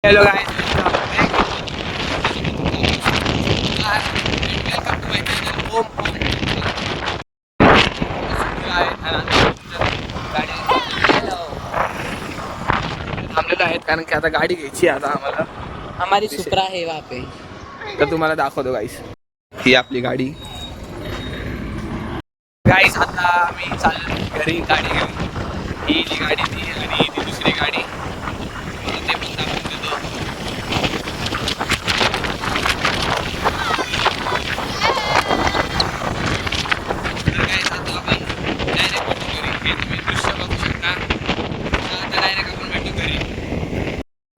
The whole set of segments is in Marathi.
Hello guys, welcome to my channel Om थांबलेलो आहेत कारण की आता गाडी घ्यायची आहे आता आम्हाला. हमारी सुपरा है वहाँ पे. तर तुम्हाला दाखवतो गाईस, ही आपली गाडी. गाईस आता आम्ही चाललो घरी गाडी घेऊन. ही जी गाडी ती आणि ती दुसरी गाडी ते पण दाखवून देतो. तर गाईस आता आपण डायरेक्ट भेटू घरी. हे तुम्ही दृश्य बघू शकता. आता डायरेक्ट आपण भेटू घरी.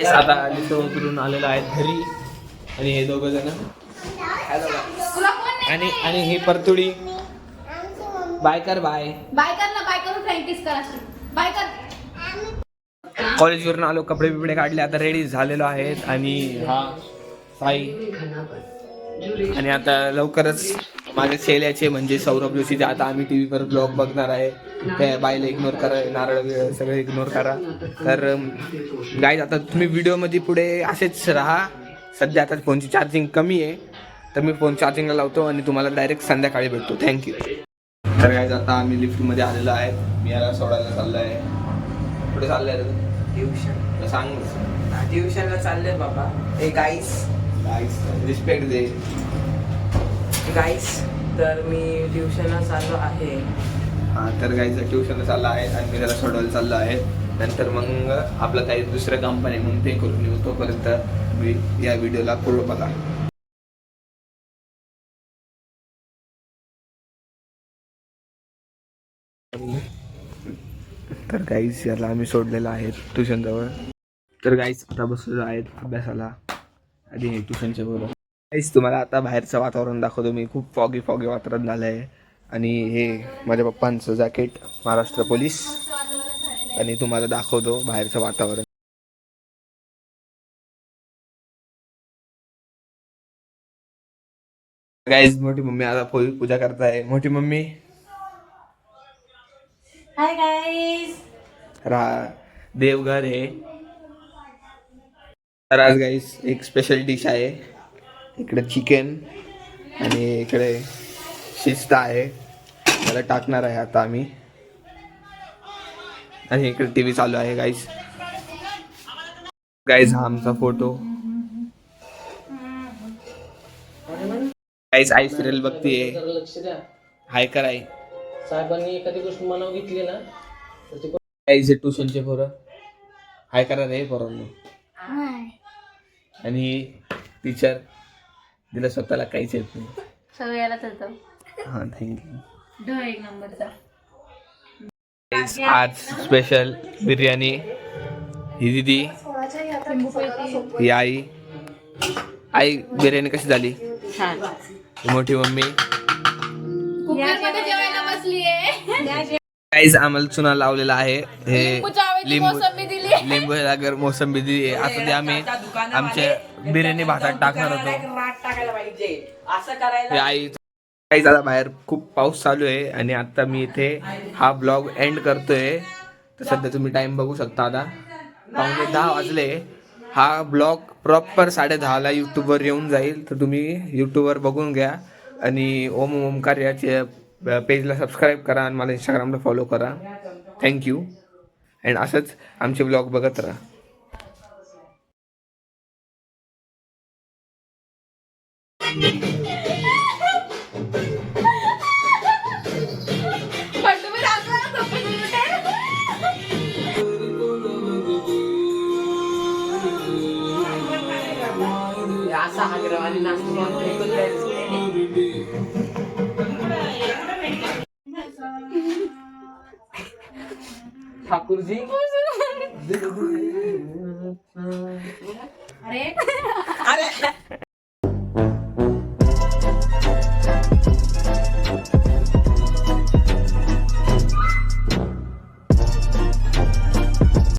गाईस आता लिफ्ट उतरून आलेलो आहेत घरी आणि हे दोघं जण आणि ही परतुडी बाय कर. बाय बाय कर ना, बाय करून प्रॅक्टिस करा. बाय कर. कॉलेजवरून आलो, कपडे बिपडे काढले, आता रेडी झालेलो आहेत. आणि हा साई आणि आता लवकरच माझ्या शेल्याचे म्हणजे सौरभ जोशीचे आता आम्ही टी व्हीवर ब्लॉग बघणार आहे. त्या बाईला इग्नोर करा, नारळ बिरळ सगळं इग्नोर करा. तर गाईज आता तुम्ही व्हिडिओमध्ये पुढे असेच राहा. सध्या आता फोनची चार्जिंग कमी आहे तर मी फोन चार्जिंगला लावतो आणि तुम्हाला डायरेक्ट संध्याकाळी भेटतो. थँक्यू. तर गाईज आता आम्ही लिफ्टमध्ये आलेलो आहे. मी याला सोडायला चाललो आहे. कुठे चाललंय रे? ट्युशन. सांग. ट्युशनला चाललंय बाबा. ए गाईस रिस्पेक्ट दे. गाईस तर मी ट्युशनला चाललो आहे. हां तर गाईचं ट्युशनला चाललं आहे आणि मी त्याला सोडवायला चाललो आहे. नंतर मग आपलं काही दुसरं काम पण आहे म्हणून ते करून येऊ. तोपर्यंत मी या व्हिडिओला पूर्ण बघा. तर गाईस याला आम्ही सोडलेलं आहे ट्युशनजवळ. तर गाईस आता बसलेलो आहेत अभ्यासाला आणि ट्युशनच्या बरोबर. गाईस तुम्हाला आता बाहेरचं वातावरण दाखवतो मी. खूप फॉगी वातावरण झालं आहे. आणि हे माझ्या पप्पांचं जॅकेट महाराष्ट्र पोलीस. आणि तुम्हाला दाखवतो बाहेरचं वातावरण. गाईस मोठी मम्मी आता पूजा करताय. मोठी मम्मी हाय गाईस. देवघर आहे. तर आज गाईस एक स्पेशल डिश आहे. इकडे चिकन आणि इकडे शिस्ता आहे. त्याला टाकणार आहे आता आम्ही. आणि इकडे टीव्ही चालू आहे गाईस. हा आमचा फोटो. गाईस आई सिरियल बघतीये. लक्ष द्या. हाय कराय. साहेबांनी एखादी गोष्ट मनावर घेतली ना तर ती गाईस ट्युशनचे पोरं हाय करा रे पोरांनो. आणि टीचर तिला स्वतःला काहीच येत नाही. सगळ्याला तर हां थँक्यू. एक नंबरचा. आज स्पेशल बिर्याणी. ही दिदी, ही आई बिर्याणी कशी झाली? छान. ही मोठी मम्मी. कुकरमध्ये जेवायला बसलीये. गाईस आम्हाला चुना लावलेला आहे. हे लिंबू मोसंबी दिली. लिंबू लागर मोसंबी दिली. आता ते आम्ही आमच्या बिर्याणी भातात टाकणार होतो. असं करायला. आई काही आता बाहेर खूप पाऊस चालू आहे आणि आता मी इथे हा ब्लॉग एंड करतोय. तर सध्या तुम्ही टाइम बघू शकता. आता 9:15 वाजले. हा ब्लॉग प्रॉपर 10:30ला यूट्यूबवर येऊन जाईल. तर तुम्ही यूट्यूबवर बघून घ्या. आणि ओमकार याच्या पेजला सबस्क्राईब करा आणि मला इंस्टाग्रामला फॉलो करा. थँक्यू. अँड असंच आमचे ब्लॉग बघत राहा. असा आग्रवानी नाचतो. ठाकूरजी